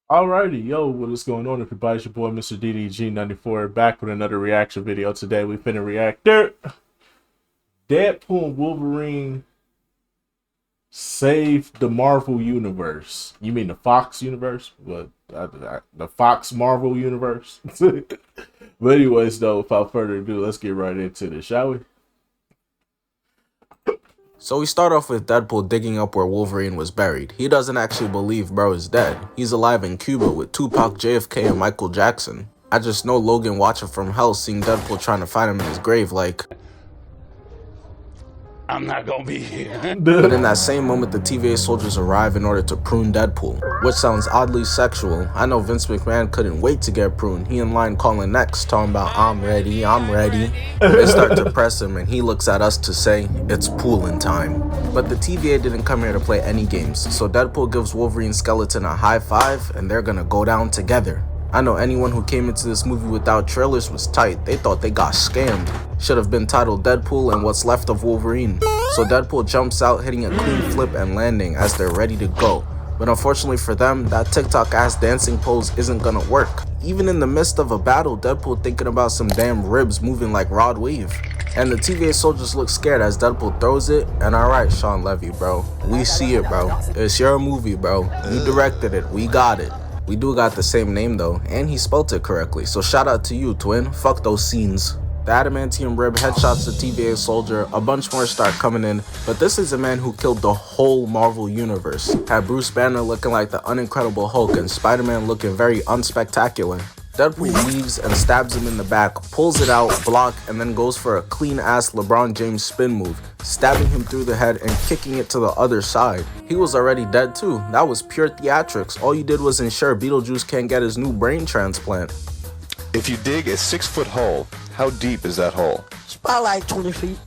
Alrighty, yo, what is going on, everybody? It's your boy, Mr. DDG94, back with another reaction video. Today, we finna react to Deadpool and Wolverine save the Marvel Universe. You mean the Fox Universe? But the Fox Marvel Universe? But anyways, though, without further ado, let's get right into this, shall we? So we start off with Deadpool digging up where Wolverine was buried. He doesn't actually believe bro is dead. He's alive in Cuba with Tupac, JFK, and Michael Jackson. I just know Logan watching from hell seeing Deadpool trying to find him in his grave like, I'm not gonna be here. but in that same moment the TVA soldiers arrive in order to prune Deadpool, which sounds oddly sexual. I know Vince McMahon couldn't wait to get pruned. He in line calling next, talking about I'm ready, I'm ready. They start to press him and he looks at us to say, it's pooling time. But the TVA didn't come here to play any games, so Deadpool gives Wolverine's skeleton a high five and they're gonna go down together. I know anyone who came into this movie without trailers was tight. They thought they got scammed. Should have been titled Deadpool and What's Left of Wolverine. So Deadpool jumps out hitting a clean flip and landing as they're ready to go. But unfortunately for them, that TikTok ass dancing pose isn't gonna work. Even in the midst of a battle, Deadpool thinking about some damn ribs moving like Rod Wave. And the TVA soldiers look scared as Deadpool throws it, and alright Sean Levy bro, we see it bro. It's your movie bro, you directed it, we got it. We do got the same name though, and he spelt it correctly, so shout out to you twin, fuck those scenes. The adamantium rib headshots the TVA soldier, a bunch more start coming in, but this is a man who killed the whole Marvel universe. Had Bruce Banner looking like the unincredible Hulk and Spider-Man looking very unspectacular. Deadpool weaves and stabs him in the back, pulls it out, block, and then goes for a clean-ass LeBron James spin move, stabbing him through the head and kicking it to the other side. He was already dead too. That was pure theatrics. All you did was ensure Beetlejuice can't get his new brain transplant. If you dig a 6-foot hole, how deep is that hole? It's about like 20 feet.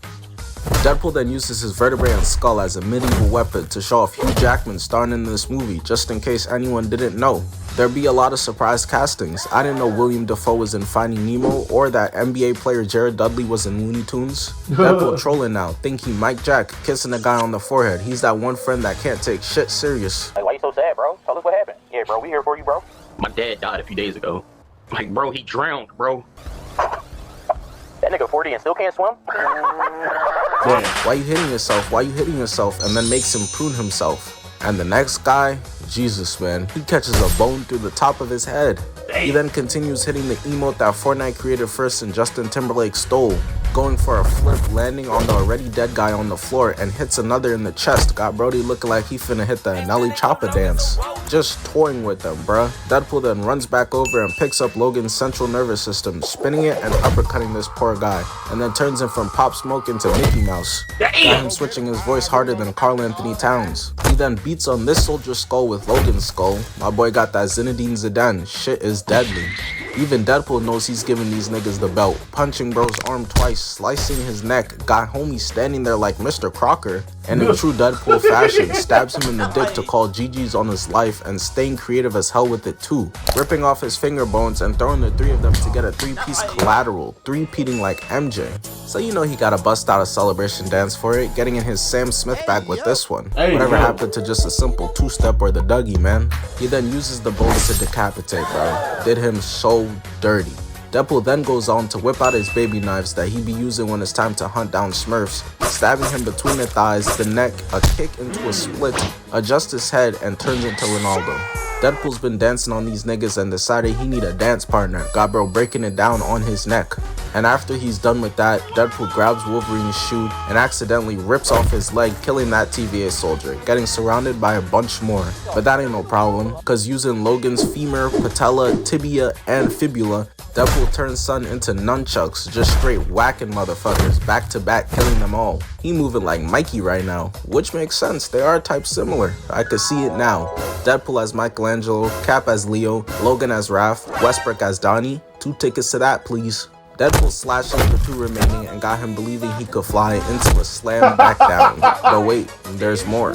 Deadpool then uses his vertebrae and skull as a medieval weapon to show off Hugh Jackman starring in this movie, just in case anyone didn't know. There'd be a lot of surprise castings. I didn't know William Dafoe was in Finding Nemo or that NBA player Jared Dudley was in Looney Tunes. Deadpool trolling now, thinking Mike Jack kissing a guy on the forehead. He's that one friend that can't take shit serious. Like, why you so sad, bro? Tell us what happened. Yeah, bro, we here for you, bro. My dad died a few days ago. Like, bro, he drowned, bro. That nigga 40 and still can't swim? Damn. Why you hitting yourself? Why you hitting yourself? And then makes him prune himself. And the next guy, Jesus man, he catches a bone through the top of his head. Damn. He then continues hitting the emote that Fortnite created first and Justin Timberlake stole, going for a flip, landing on the already dead guy on the floor and hits another in the chest. Got Brody looking like he finna hit the Nelly Choppa dance. Just toying with them, bruh. Deadpool then runs back over and picks up Logan's central nervous system, spinning it and uppercutting this poor guy, and then turns him from Pop Smoke into Mickey Mouse. Got him switching his voice harder than Karl Anthony Towns. He then beats on this soldier's skull with Logan's skull. My boy got that Zinedine Zidane. Shit is deadly. Even Deadpool knows he's giving these niggas the belt. Punching bro's arm twice, slicing his neck, got homie standing there like Mr. Crocker, and in true Deadpool fashion, stabs him in the dick to call GG's on his life and staying creative as hell with it too. Ripping off his finger bones and throwing the three of them to get a three-piece collateral, three-peating like MJ. So you know he gotta bust out a celebration dance for it, getting in his Sam Smith bag with this one. Whatever happened to just a simple two-step or the Dougie, man? He then uses the bones to decapitate, bro. Did him so dirty. Deadpool then goes on to whip out his baby knives that he be using when it's time to hunt down Smurfs, stabbing him between the thighs, the neck, a kick into a split, adjusts his head, and turns into Ronaldo. Deadpool's been dancing on these niggas and decided he need a dance partner, got bro breaking it down on his neck. And after he's done with that, Deadpool grabs Wolverine's shoe and accidentally rips off his leg, killing that TVA soldier, getting surrounded by a bunch more. But that ain't no problem, cause using Logan's femur, patella, tibia, and fibula, Deadpool turns son into nunchucks, just straight whacking motherfuckers back to back, killing them all. He moving like Mikey right now, which makes sense, they are type similar. I could see it now. Deadpool as Michelangelo, Cap as Leo, Logan as Raph, Westbrook as Donnie. 2 tickets to that please. Deadpool slashes the 2 remaining and got him believing he could fly into a slam back down. But wait, there's more.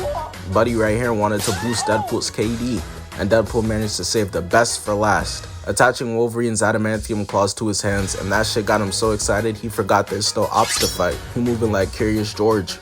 Buddy right here wanted to boost Deadpool's KD, and Deadpool managed to save the best for last, attaching Wolverine's adamantium claws to his hands, and that shit got him so excited he forgot there's still ops to fight. He moving like Curious George.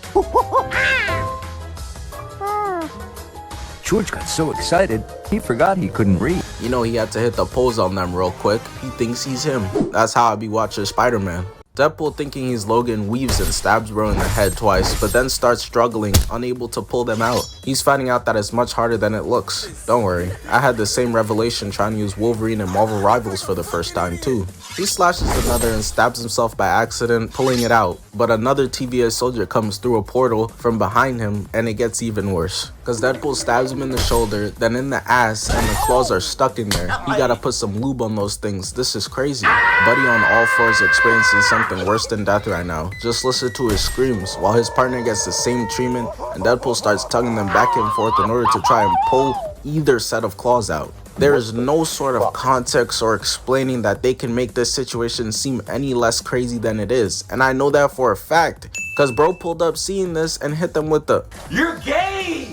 George got so excited, he forgot he couldn't read. You know, he had to hit the pose on them real quick. He thinks he's him. That's how I be watching Spider-Man. Deadpool, thinking he's Logan, weaves and stabs bro in the head twice, but then starts struggling, unable to pull them out. He's finding out that it's much harder than it looks. Don't worry, I had the same revelation trying to use Wolverine in Marvel Rivals for the first time too. He slashes another and stabs himself by accident, pulling it out, but another TVA soldier comes through a portal from behind him, and it gets even worse. Cause Deadpool stabs him in the shoulder, then in the ass, and the claws are stuck in there. He gotta put some lube on those things. This is crazy. Buddy on all fours experiencing something worse than death right now. Just listen to his screams while his partner gets the same treatment, and Deadpool starts tugging them back and forth in order to try and pull either set of claws out. There is no sort of context or explaining that they can make this situation seem any less crazy than it is, and I know that for a fact, cause bro pulled up seeing this and hit them with the You're gay!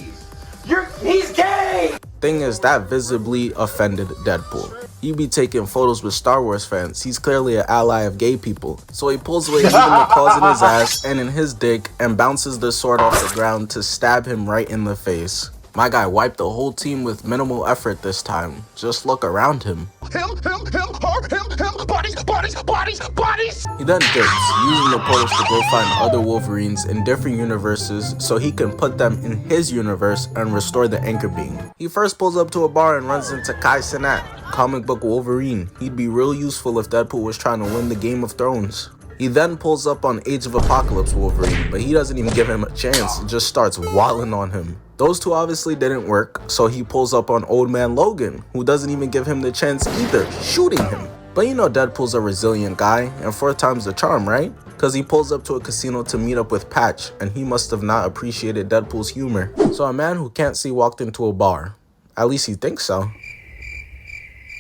He's gay! Thing is, that visibly offended Deadpool. He be taking photos with Star Wars fans. He's clearly an ally of gay people. So he pulls away even the claws in his ass and in his dick and bounces the sword off the ground to stab him right in the face. My guy wiped the whole team with minimal effort this time. Just look around him. Him, bodies! He then dips, using the portals to go find other Wolverines in different universes so he can put them in his universe and restore the anchor beam. He first pulls up to a bar and runs into Kai Cenat, comic book Wolverine. He'd be real useful if Deadpool was trying to win the Game of Thrones. He then pulls up on Age of Apocalypse Wolverine, but he doesn't even give him a chance and just starts wilding on him. Those two obviously didn't work, so he pulls up on Old Man Logan, who doesn't even give him the chance either, shooting him. But you know Deadpool's a resilient guy, and 4 times the charm, right? Cause he pulls up to a casino to meet up with Patch, and he must have not appreciated Deadpool's humor. So a man who can't see walked into a bar. At least he thinks so.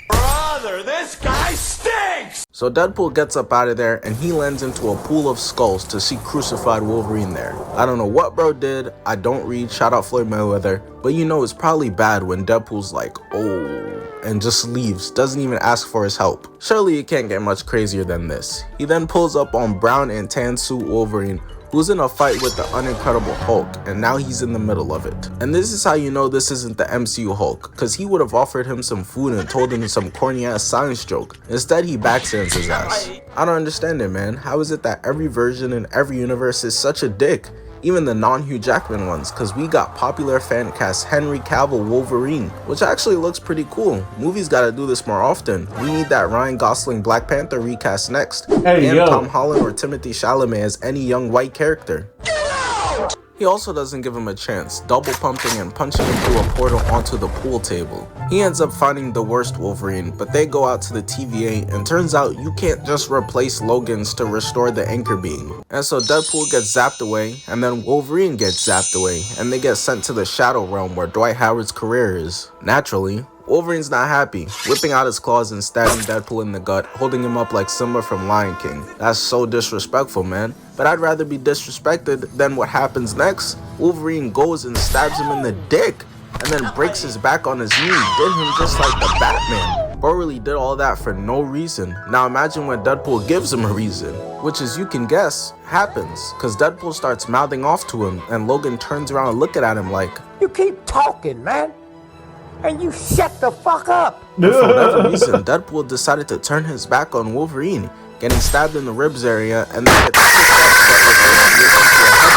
Brother, this guy stinks! So Deadpool gets up out of there and he lands into a pool of skulls to see crucified Wolverine there. I don't know what bro did, I don't read, shout out Floyd Mayweather, but you know it's probably bad when Deadpool's like, oh, and just leaves, doesn't even ask for his help. Surely it can't get much crazier than this. He then pulls up on brown and tan suit Wolverine, who's in a fight with the Unincredible Hulk, and now he's in the middle of it. And this is how you know this isn't the MCU Hulk, cause he would have offered him some food and told him some corny ass science joke. Instead he backstands his ass. I don't understand it, man. How is it that every version in every universe is such a dick? Even the non-Hugh Jackman ones, cause we got popular fan cast Henry Cavill Wolverine, which actually looks pretty cool. Movies gotta do this more often. We need that Ryan Gosling Black Panther recast next. And Tom Holland or Timothy Chalamet as any young white character. He also doesn't give him a chance, double pumping and punching him through a portal onto the pool table. He ends up finding the worst Wolverine, but they go out to the TVA and turns out you can't just replace Logan's to restore the anchor beam. And so Deadpool gets zapped away, and then Wolverine gets zapped away, and they get sent to the Shadow Realm where Dwight Howard's career is. Naturally, Wolverine's not happy, whipping out his claws and stabbing Deadpool in the gut, holding him up like Simba from Lion King. That's so disrespectful, man. But I'd rather be disrespected than what happens next. Wolverine goes and stabs him in the dick, and then breaks his back on his knee, did him just like the Batman. Bro really did all that for no reason. Now imagine when Deadpool gives him a reason, which as you can guess, happens. Cause Deadpool starts mouthing off to him, and Logan turns around looking at him like, "You keep talking, man, and you shut the fuck up." But for whatever reason, Deadpool decided to turn his back on Wolverine, getting stabbed in the ribs area, and then gets kicked up but reverses it into a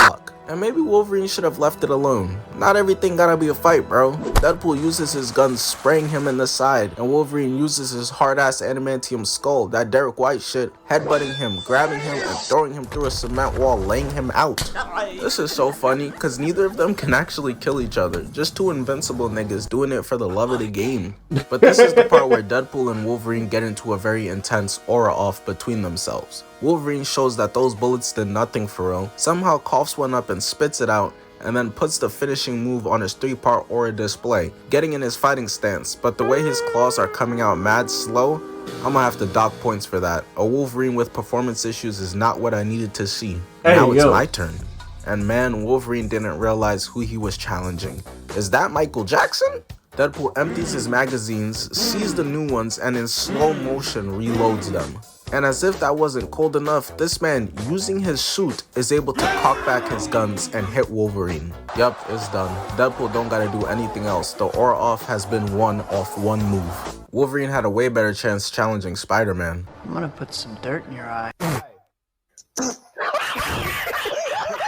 headlock. And maybe Wolverine should have left it alone. Not everything gotta be a fight, bro. Deadpool uses his gun spraying him in the side, and Wolverine uses his hard-ass adamantium skull, that Derek White shit, headbutting him, grabbing him, and throwing him through a cement wall, laying him out. This is so funny, cause neither of them can actually kill each other. Just two invincible niggas doing it for the love of the game. But this is the part where Deadpool and Wolverine get into a very intense aura off between themselves. Wolverine shows that those bullets did nothing for real, somehow coughs one up and spits it out, and then puts the finishing move on his 3-part aura display, getting in his fighting stance, but the way his claws are coming out mad slow, I'm gonna have to dock points for that. A Wolverine with performance issues is not what I needed to see. Now it's my turn. And man, Wolverine didn't realize who he was challenging. Is that Michael Jackson? Deadpool empties his magazines, sees the new ones, and in slow motion reloads them. And as if that wasn't cold enough, this man, using his suit, is able to cock back his guns and hit Wolverine. Yup, it's done. Deadpool don't gotta do anything else. The aura off has been won off one move. Wolverine had a way better chance challenging Spider-Man. I'm gonna put some dirt in your eye.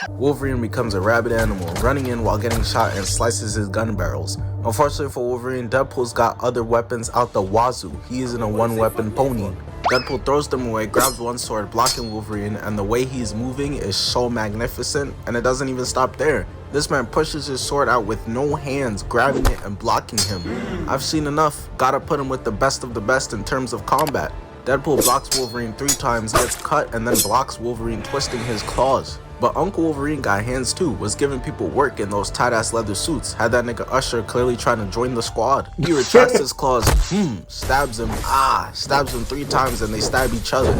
Wolverine becomes a rabid animal, running in while getting shot and slices his gun barrels. Unfortunately for Wolverine, Deadpool's got other weapons out the wazoo. He isn't a one-weapon pony. Deadpool throws them away, grabs one sword, blocking Wolverine, and the way he's moving is so magnificent, and it doesn't even stop there. This man pushes his sword out with no hands, grabbing it and blocking him. I've seen enough. Gotta put him with the best of the best in terms of combat. Deadpool blocks Wolverine 3 times, gets cut, and then blocks Wolverine, twisting his claws. But Uncle Wolverine got hands too, was giving people work in those tight-ass leather suits, had that nigga Usher clearly trying to join the squad. He retracts his claws, stabs him, stabs him 3 times and they stab each other.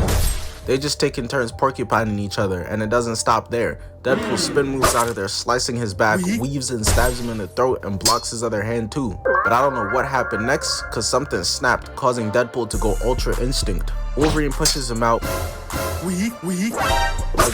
They just taking turns porcupining each other, and it doesn't stop there. Deadpool spin moves out of there, slicing his back, weaves and stabs him in the throat and blocks his other hand too. But I don't know what happened next, cause something snapped, causing Deadpool to go Ultra Instinct. Wolverine pushes him out.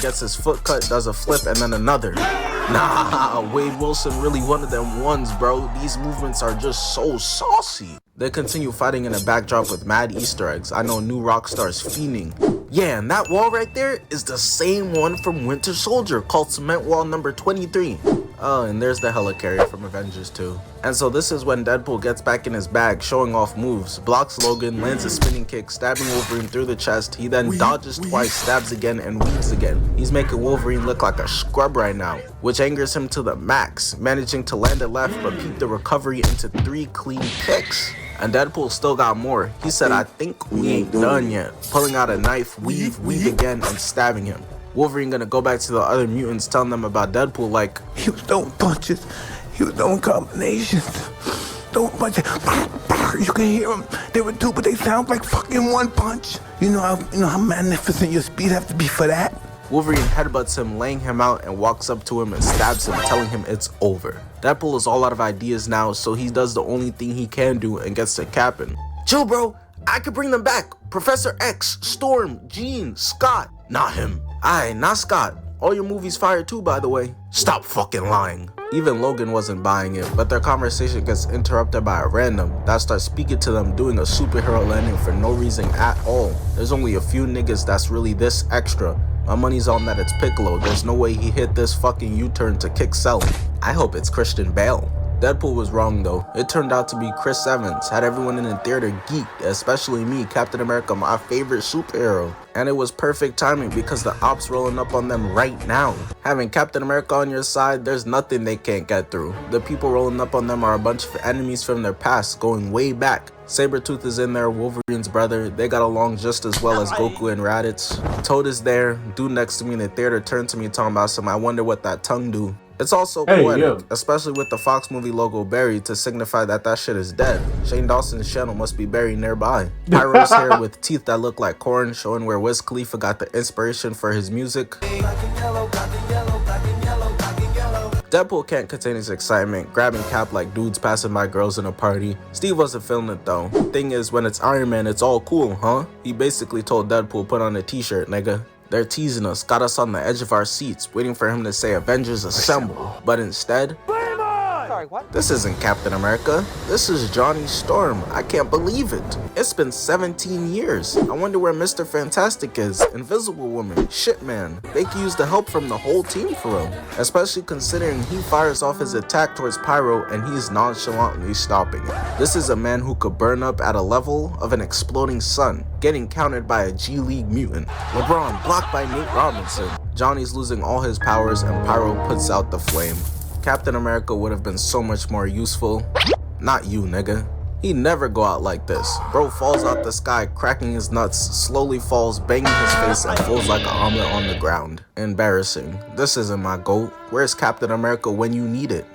Gets his foot cut, does a flip, and then another. Nah, Wade Wilson really one of them ones, bro. These movements are just so saucy. They continue fighting in a backdrop with mad Easter eggs. I know new rock stars fiending. Yeah, and that wall right there is the same one from Winter Soldier, called Cement Wall number 23. Oh, and there's the helicarrier from Avengers 2. And so this is when Deadpool gets back in his bag, showing off moves, blocks Logan, lands a spinning kick, stabbing Wolverine through the chest. He then dodges twice, stabs again, and weaves again. He's making Wolverine look like a scrub right now, which angers him to the max, managing to land a left but peep the recovery into 3 clean kicks. And Deadpool still got more. He said, I think we ain't done yet, pulling out a knife, weave again, and stabbing him. Wolverine gonna go back to the other mutants, telling them about Deadpool like, He was throwing punches. He was throwing combinations. Throwing punches. You can hear them. They were 2, but they sound like fucking 1 punch. You know how magnificent your speed have to be for that? Wolverine headbutts him, laying him out, and walks up to him and stabs him, telling him it's over. Deadpool is all out of ideas now, so he does the only thing he can do and gets to capping. Chill, bro. I could bring them back. Professor X, Storm, Jean, Scott. Not him. Aye, not Scott. All your movies fire too, by the way. Stop fucking lying. Even Logan wasn't buying it, but their conversation gets interrupted by a random that starts speaking to them, doing a superhero landing for no reason at all. There's only a few niggas that's really this extra. My money's on that it's Piccolo. There's no way he hit this fucking U-turn to kick Sally. I hope it's Christian Bale. Deadpool was wrong though. It turned out to be Chris Evans. Had everyone in the theater geeked, especially me, Captain America, my favorite superhero. And it was perfect timing because the ops rolling up on them right now. Having Captain America on your side, there's nothing they can't get through. The people rolling up on them are a bunch of enemies from their past, going way back. Sabretooth is in there, Wolverine's brother. They got along just as well as Goku and Raditz. Toad is there. Dude next to me in the theater turned to me talking about some, I wonder what that tongue do. It's also poetic, especially with the Fox movie logo buried to signify that that shit is dead. Shane Dawson's channel must be buried nearby. Pyro's hair with teeth that look like corn, showing where Wiz Khalifa got the inspiration for his music. Deadpool can't contain his excitement, grabbing Cap like dudes passing by girls in a party. Steve wasn't feeling it though. Thing is, when it's Iron Man, it's all cool, huh? He basically told Deadpool, put on a t-shirt, nigga. They're teasing us, got us on the edge of our seats, waiting for him to say Avengers Assemble. But instead, Sorry, what? this isn't Captain America. This is Johnny Storm. I can't believe it. It's been 17 years. I wonder where Mr. Fantastic is, Invisible Woman, Shit Man. They could use the help from the whole team for him, especially considering he fires off his attack towards Pyro and he's nonchalantly stopping it. This is a man who could burn up at a level of an exploding sun, getting countered by a G League mutant. LeBron blocked by Nate Robinson. Johnny's losing all his powers and Pyro puts out the flame. Captain America would have been so much more useful. Not you, nigga. He'd never go out like this. Bro falls out the sky, cracking his nuts, slowly falls, banging his face, and falls like an omelet on the ground. Embarrassing. This isn't my GOAT. Where's Captain America when you need it?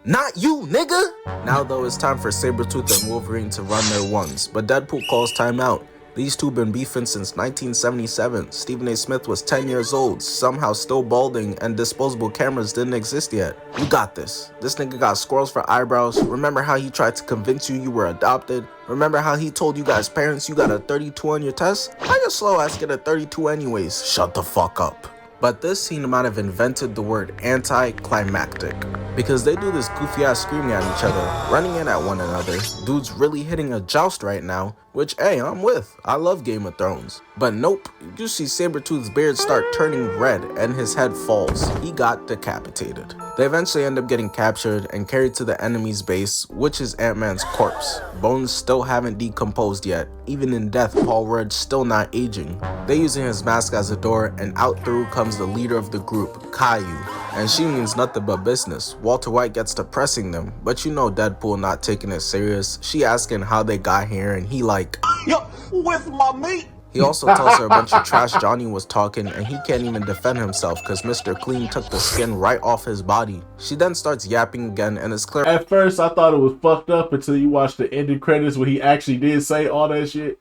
Not you, nigga! Now though, it's time for Sabretooth and Wolverine to run their ones, but Deadpool calls timeout. These two been beefing since 1977. Stephen A. Smith was 10 years old, somehow still balding, and disposable cameras didn't exist yet. You got this. This nigga got squirrels for eyebrows. Remember how he tried to convince you were adopted? Remember how he told you guys' parents you got a 32 on your test? How your slow ass get a 32 anyways? Shut the fuck up. But this scene might have invented the word anticlimactic, because they do this goofy ass screaming at each other, running in at one another. Dude's really hitting a joust right now, which, hey, I'm with. I love Game of Thrones. But nope, you see Sabretooth's beard start turning red and his head falls. He got decapitated. They eventually end up getting captured and carried to the enemy's base, which is Ant-Man's corpse. Bones still haven't decomposed yet. Even in death, Paul Rudd's still not aging. They using his mask as a door, and out through comes the leader of the group, Caillou. And she means nothing but business. Walter White gets to pressing them, but you know Deadpool not taking it serious. She asking how they got here, and he like, Yo, with my meat. he also tells her a bunch of trash Johnny was talking, and he can't even defend himself because Mr. Clean took the skin right off his body. She then starts yapping again, and it's clear. At first, I thought it was fucked up until you watched the ending credits where he actually did say all that shit.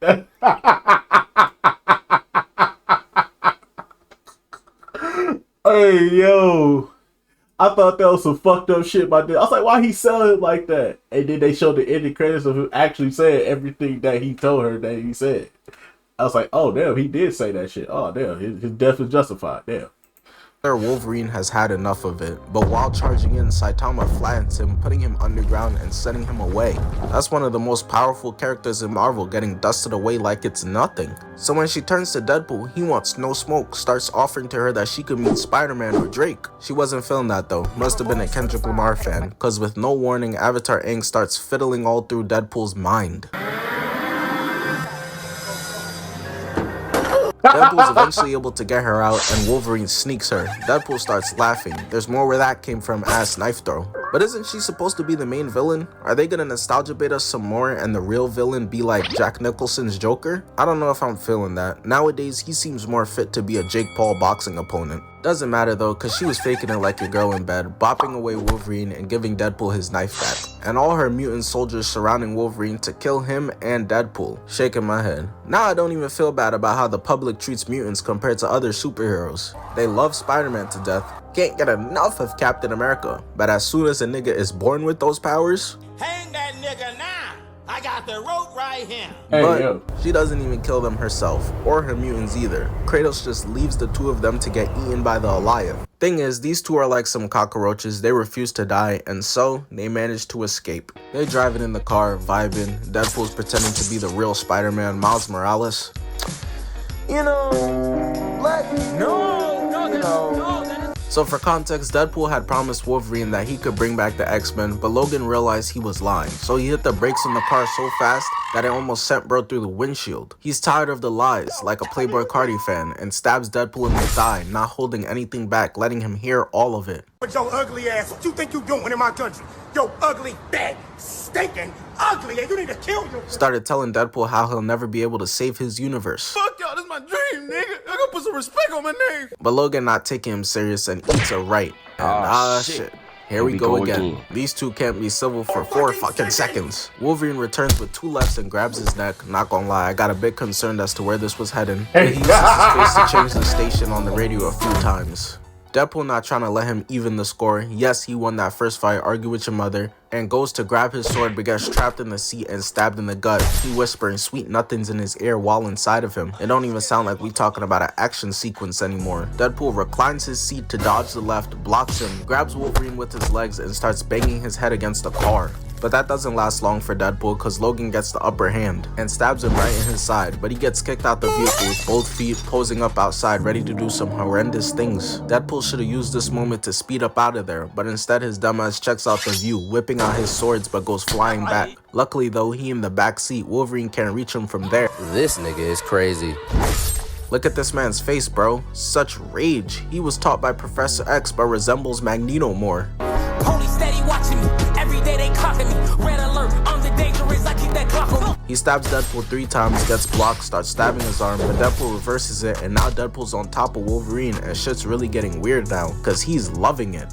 Hey, yo. I thought that was some fucked up shit by that. I was like, why he selling it like that? And then they showed the ending credits of him actually saying everything that he told her that he said. I was like, oh, damn, he did say that shit. Oh, damn, his death is justified. Damn. Wolverine has had enough of it, but while charging in, Saitama flattens him, putting him underground and sending him away. That's one of the most powerful characters in Marvel getting dusted away like it's nothing. So when she turns to Deadpool, he wants no smoke, starts offering to her that she could meet Spider-Man or Drake. She wasn't feeling that though, must have been a Kendrick Lamar fan, cause with no warning, Avatar Aang starts fiddling all through Deadpool's mind. Deadpool's eventually able to get her out, and Wolverine sneaks her. Deadpool starts laughing. There's more where that came from, ass knife throw. But isn't she supposed to be the main villain? Are they gonna nostalgia bait us some more and the real villain be like Jack Nicholson's Joker? I don't know if I'm feeling that. Nowadays, he seems more fit to be a Jake Paul boxing opponent. Doesn't matter though, cause she was faking it like a girl in bed, bopping away Wolverine and giving Deadpool his knife back. And all her mutant soldiers surrounding Wolverine to kill him and Deadpool. Shaking my head. Now I don't even feel bad about how the public treats mutants compared to other superheroes. They love Spider-Man to death, can't get enough of Captain America, but as soon as a nigga is born with those powers, Hang that nigga now. I got the rope right here. but she doesn't even kill them herself, or her mutants either. Kratos just leaves the two of them to get eaten by the Goliath. Thing is, these two are like some cockroaches, they refuse to die, and so they manage to escape. They driving in the car, vibing, Deadpool's pretending to be the real Spider-Man, Miles Morales. You know, So for context, Deadpool had promised Wolverine that he could bring back the X-Men, but Logan realized he was lying. So he hit the brakes on the car so fast that it almost sent bro through the windshield. He's tired of the lies, like a Playboy Cardi fan, and stabs Deadpool in the thigh, not holding anything back, letting him hear all of it. But your ugly ass, what you think you doing in my country? Yo ugly, bad, stinking, ugly, and you need to kill you. Started telling Deadpool how he'll never be able to save his universe. Fuck y'all, this is my dream, nigga. I gotta put some respect on my name. But Logan not taking him serious and eats a right. And shit. Here we go again. These two can't be civil for 4 fucking seconds. Wolverine returns with 2 lefts and grabs his neck. Not gonna lie, I got a bit concerned as to where this was heading. But he uses his face to change the station on the radio a few times. Deadpool not trying to let him even the score. Yes, he won that first fight, argue with your mother, and goes to grab his sword but gets trapped in the seat and stabbed in the gut. He whispering sweet nothings in his ear while inside of him. It don't even sound like we talking about an action sequence anymore. Deadpool reclines his seat to dodge the left, blocks him, grabs Wolverine with his legs and starts banging his head against the car. But that doesn't last long for Deadpool because Logan gets the upper hand and stabs him right in his side, but he gets kicked out the vehicle with both feet posing up outside ready to do some horrendous things. Deadpool should have used this moment to speed up out of there, but instead his dumbass checks out the view, whipping out his swords but goes flying back. Luckily though, he in the back seat, Wolverine can't reach him from there. This nigga is crazy. Look at this man's face, bro. Such rage. He was taught by Professor X but resembles Magneto more. Police steady watching me. Every day they clocking me. Red alert, I'm the dangerous. I keep that clock on me. He stabs Deadpool 3 times, gets blocked, starts stabbing his arm, but Deadpool reverses it, and now Deadpool's on top of Wolverine, and shit's really getting weird now, cause he's loving it.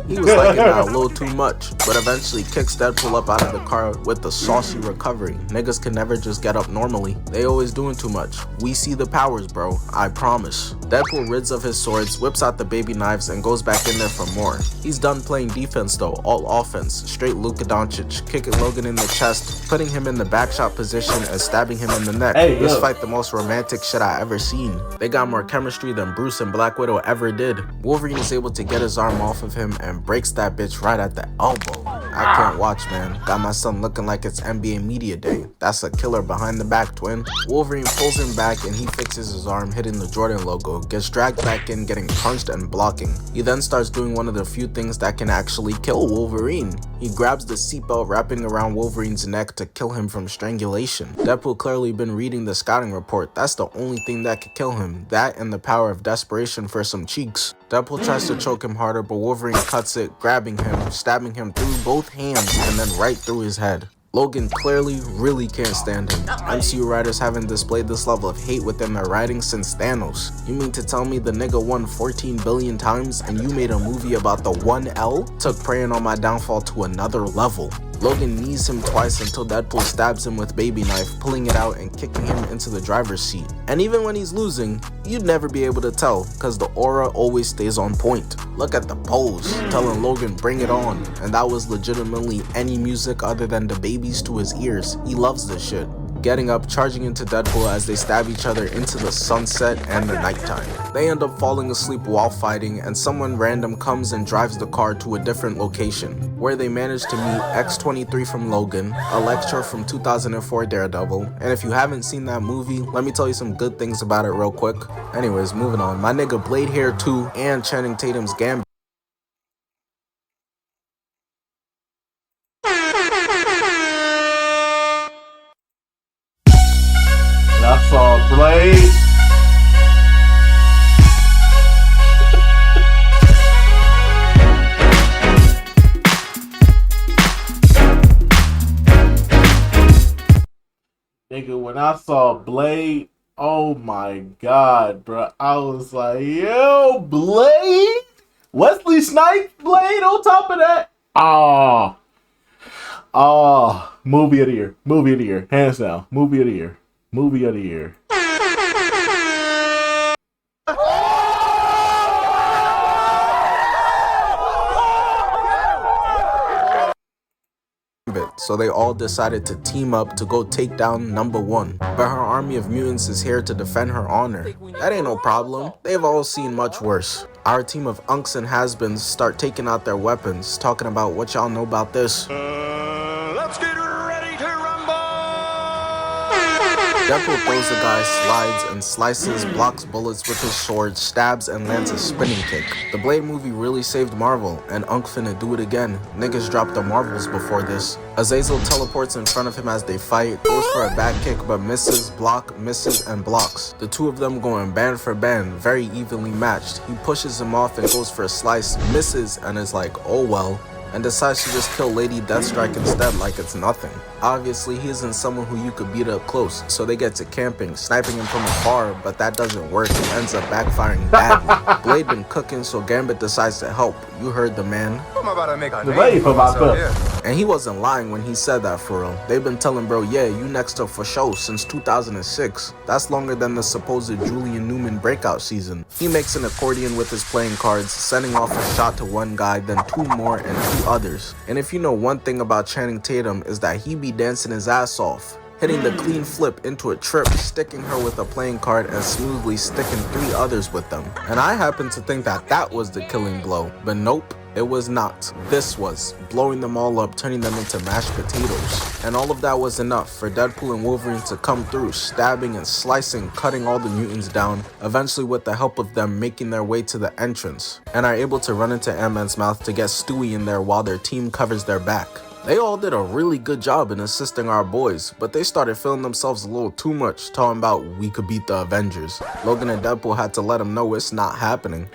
He was liking that a little too much, but eventually kicks Deadpool up out of the car with the saucy recovery. Niggas can never just get up normally. They always doing too much. We see the powers, bro. I promise. Deadpool rids of his swords, whips out the baby knives, and goes back in there for more. He's done playing defense though, all offense. Straight Luka Doncic, kicking Logan in the chest, putting him in the back shot position, and stabbing him in the neck. This fight the most romantic shit I ever seen. They got more chemistry than Bruce and Black Widow ever did. Wolverine is able to get his arm off of him and breaks that bitch right at the elbow. I can't watch, man. Got my son looking like it's NBA Media Day. That's a killer behind the back, twin. Wolverine pulls him back and he fixes his arm, hitting the Jordan logo, gets dragged back in, getting punched and blocking. He then starts doing one of the few things that can actually kill Wolverine. He grabs the seatbelt wrapping around Wolverine's neck to kill him from strangulation. Deadpool clearly been reading the scouting report. That's the only thing that could kill him. That and the power of desperation for some cheeks. Deadpool tries to choke him harder, but Wolverine cuts it, grabbing him, stabbing him through both hands, and then right through his head. Logan clearly really can't stand him. MCU writers haven't displayed this level of hate within their writing since Thanos. You mean to tell me the nigga won 14 billion times and you made a movie about the 1L? Took preying on my downfall to another level. Logan knees him twice until Deadpool stabs him with baby knife, pulling it out and kicking him into the driver's seat. And even when he's losing, you'd never be able to tell, cause the aura always stays on point. Look at the pose, telling Logan bring it on, and that was legitimately any music other than the babies to his ears. He loves this shit. Getting up, charging into Deadpool as they stab each other into the sunset and the nighttime. They end up falling asleep while fighting, and someone random comes and drives the car to a different location, where they manage to meet X-23 from Logan, Elektra from 2004 Daredevil, and if you haven't seen that movie, let me tell you some good things about it real quick. Anyways, moving on. My nigga Blade Hair 2 and Channing Tatum's Gambit. I saw Blade. Nigga, when I saw Blade, oh my god, bro. I was like, yo, Blade? Wesley Snipes Blade on top of that? Movie of the year. Movie of the year. Hands down. Movie of the year. Movie of the year. So they all decided to team up to go take down number 1. But her army of mutants is here to defend her honor. That ain't no problem. They've all seen much worse. Our team of unks and has-beens start taking out their weapons, talking about what y'all know about this. Let's get ready to rumble! Deadpool throws the guy, slides and slices, blocks bullets with his sword, stabs and lands a spinning kick. The Blade movie really saved Marvel, and Unk finna do it again. Niggas dropped the Marvels before this. Azazel teleports in front of him as they fight, goes for a back kick but misses, misses, and blocks. The two of them going band for band, very evenly matched. He pushes him off and goes for a slice, misses, and is like, oh well, and decides to just kill Lady Deathstrike instead like it's nothing. Obviously, he isn't someone who you could beat up close, so they get to camping, sniping him from afar, but that doesn't work and ends up backfiring badly. Blade been cooking, so Gambit decides to help. You heard the man. I'm about to make a name for myself here. And he wasn't lying when he said that, for real. They've been telling bro, yeah, you next up for show since 2006. That's longer than the supposed Julian Newman breakout season. He makes an accordion with his playing cards, sending off a shot to one guy, then 2 more and 2 others. And if you know one thing about Channing Tatum is that he be dancing his ass off, hitting the clean flip into a trip, sticking her with a playing card and smoothly sticking 3 others with them. And I happen to think that that was the killing blow, but nope. It was not. This was, blowing them all up, turning them into mashed potatoes. And all of that was enough for Deadpool and Wolverine to come through, stabbing and slicing, cutting all the mutants down, eventually with the help of them making their way to the entrance, and are able to run into Ant-Man's mouth to get Stewie in there while their team covers their back. They all did a really good job in assisting our boys, but they started feeling themselves a little too much, talking about we could beat the Avengers. Logan and Deadpool had to let them know it's not happening.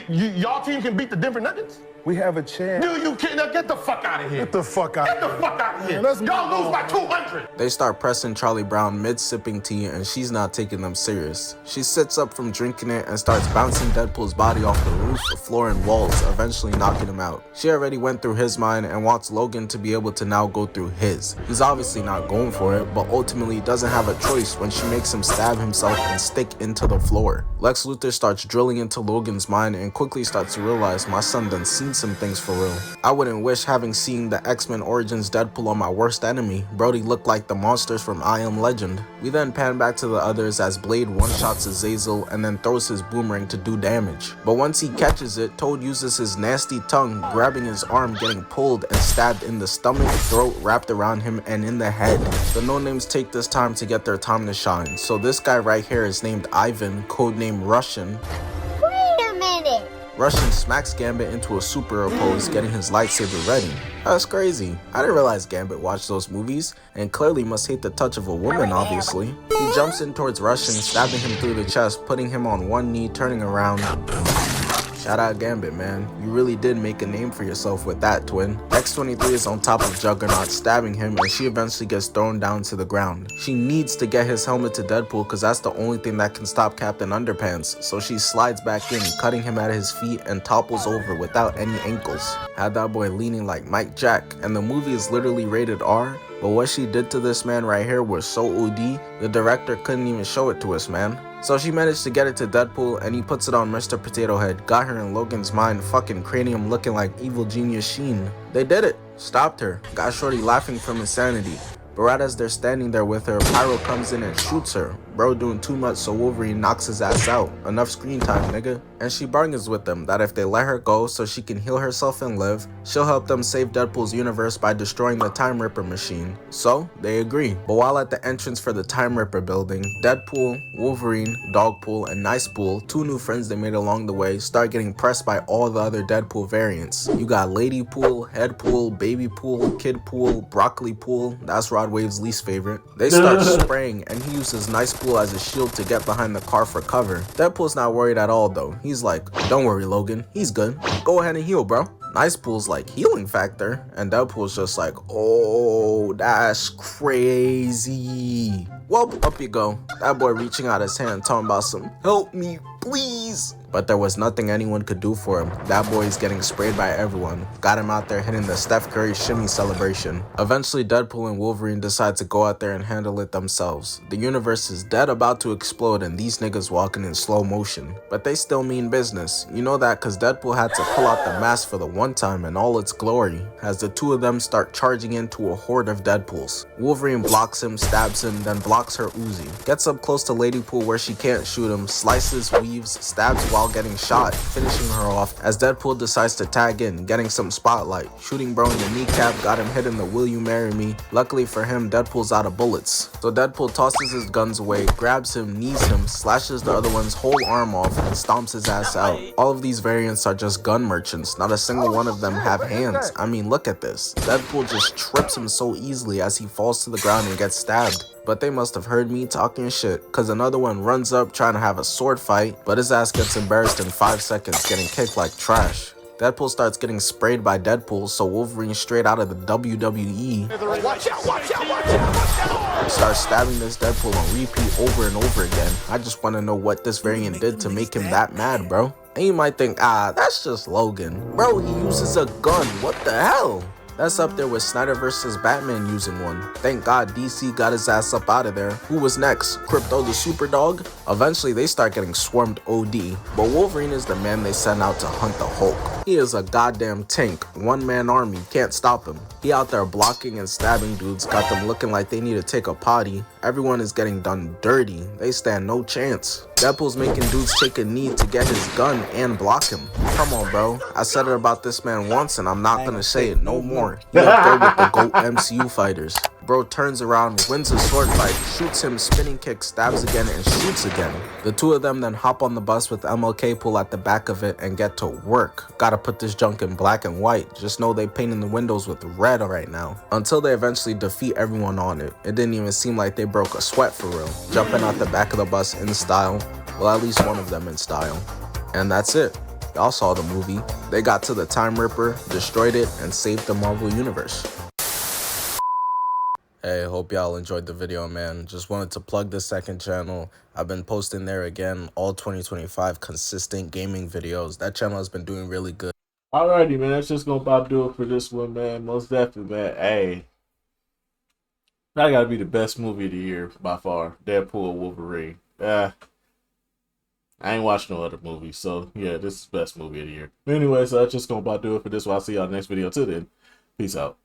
Y'all team can beat the Denver Nuggets? We have a chance. Do you care? Now get the fuck out of here. Get the fuck out Get the of here. fuck out of here. Let's Y'all move lose by on. 200. They start pressing Charlie Brown mid-sipping tea and she's not taking them serious. She sits up from drinking it and starts bouncing Deadpool's body off the roof, the floor, and walls, eventually knocking him out. She already went through his mind and wants Logan to be able to now go through his. He's obviously not going for it, but ultimately doesn't have a choice when she makes him stab himself and stick into the floor. Lex Luthor starts drilling into Logan's mind and quickly starts to realize my son done seen some things for real. I wouldn't wish having seen the X-Men Origins Deadpool on my worst enemy. Brody looked like the monsters from I Am Legend. We then pan back to the others as Blade one-shots Azazel and then throws his boomerang to do damage. But once he catches it, Toad uses his nasty tongue, grabbing his arm, getting pulled and stabbed in the stomach, throat, wrapped around him, and in the head. The no-names take this time to get their time to shine. So this guy right here is named Ivan, codename Russian. Wait a minute. Russian smacks Gambit into a super pose, getting his lightsaber ready. That's crazy. I didn't realize Gambit watched those movies, and clearly must hate the touch of a woman, obviously. He jumps in towards Russian, stabbing him through the chest, putting him on one knee, turning around. Shout out Gambit, man. You really did make a name for yourself with that, twin. X-23 is on top of Juggernaut, stabbing him, and she eventually gets thrown down to the ground. She needs to get his helmet to Deadpool because that's the only thing that can stop Captain Underpants, so she slides back in, cutting him at his feet and topples over without any ankles. Had that boy leaning like Mike Jack, and the movie is literally rated R, but what she did to this man right here was so OD, the director couldn't even show it to us, man. So she managed to get it to Deadpool and he puts it on Mr. Potato Head, got her in Logan's mind, fucking cranium looking like evil genius Sheen. They did it, stopped her, got Shorty laughing from insanity. But right as they're standing there with her, Pyro comes in and shoots her. Bro doing too much, so Wolverine knocks his ass out. Enough screen time, nigga. And she bargains with them that if they let her go so she can heal herself and live, she'll help them save Deadpool's universe by destroying the Time Ripper machine. So, they agree. But while at the entrance for the Time Ripper building, Deadpool, Wolverine, Dogpool, and Nicepool, two new friends they made along the way, start getting pressed by all the other Deadpool variants. You got Lady Pool, Head Pool, Baby Pool, Kid Pool, Broccoli Pool, that's Rod Wave's least favorite. They start spraying and he uses Nicepool as a shield to get behind the car for cover. Deadpool's not worried at all though. He's like, don't worry Logan, he's good. Go ahead and heal, bro. Nicepool's like, healing factor, and Deadpool's just like, oh, that's crazy. Well, up you go. That boy reaching out his hand talking about some, help me, please. But there was nothing anyone could do for him. That boy is getting sprayed by everyone. Got him out there hitting the Steph Curry shimmy celebration. Eventually, Deadpool and Wolverine decide to go out there and handle it themselves. The universe is dead about to explode and these niggas walking in slow motion. But they still mean business. You know that because Deadpool had to pull out the mask for the one time in all its glory, as the two of them start charging into a horde of Deadpools. Wolverine blocks him, stabs him, then blocks her Uzi. Gets up close to Lady Pool where she can't shoot him, slices, weaves, stabs while getting shot, finishing her off as Deadpool decides to tag in, getting some spotlight. Shooting bro in the kneecap, got him hit in the will you marry me. Luckily for him, Deadpool's out of bullets. So Deadpool tosses his guns away, grabs him, knees him, slashes the other one's whole arm off, and stomps his ass out. All of these variants are just gun merchants, not a single one of them have hands. I mean, look at this. Deadpool just trips him so easily as he falls to the ground and gets stabbed. But they must have heard me talking shit, cause another one runs up trying to have a sword fight, but his ass gets embarrassed in 5 seconds, getting kicked like trash. Deadpool starts getting sprayed by Deadpool, so Wolverine straight out of the WWE starts stabbing this Deadpool on repeat over and over again. I just want to know what this variant did to make him that mad, bro. And you might think, that's just Logan. Bro, he uses a gun, what the hell? That's up there with Snyder vs. Batman using one. Thank God DC got his ass up out of there. Who was next? Crypto the Super Dog? Eventually they start getting swarmed OD, but Wolverine is the man they send out to hunt the Hulk. He is a goddamn tank, one-man army, can't stop him. He out there blocking and stabbing dudes, got them looking like they need to take a potty. Everyone is getting done dirty, they stand no chance. Deadpool's making dudes take a knee to get his gun and block him. Come on, bro. I said it about this man once and I'm not gonna say it no more. He up there with the GOAT MCU fighters. Bro turns around, wins a sword fight, shoots him, spinning kick, stabs again, and shoots again. The two of them then hop on the bus with MLK Pool at the back of it and get to work. Gotta put this junk in black and white. Just know they painting the windows with red right now. Until they eventually defeat everyone on it. It didn't even seem like they broke a sweat for real. Jumping out the back of the bus in style. Well, at least one of them in style. And that's it. Y'all saw the movie. They got to the Time Ripper, destroyed it, and saved the Marvel Universe. Hey, hope y'all enjoyed the video, man. Just wanted to plug the second channel. I've been posting there again all 2025 consistent gaming videos. That channel has been doing really good. Alrighty, man. That's just gonna about do it for this one, man. Most definitely, man. Hey, that gotta be the best movie of the year by far. Deadpool, Wolverine. I ain't watched no other movies, so yeah, this is the best movie of the year. Anyways, that's just gonna about do it for this one. I'll see y'all next video. Till then, peace out.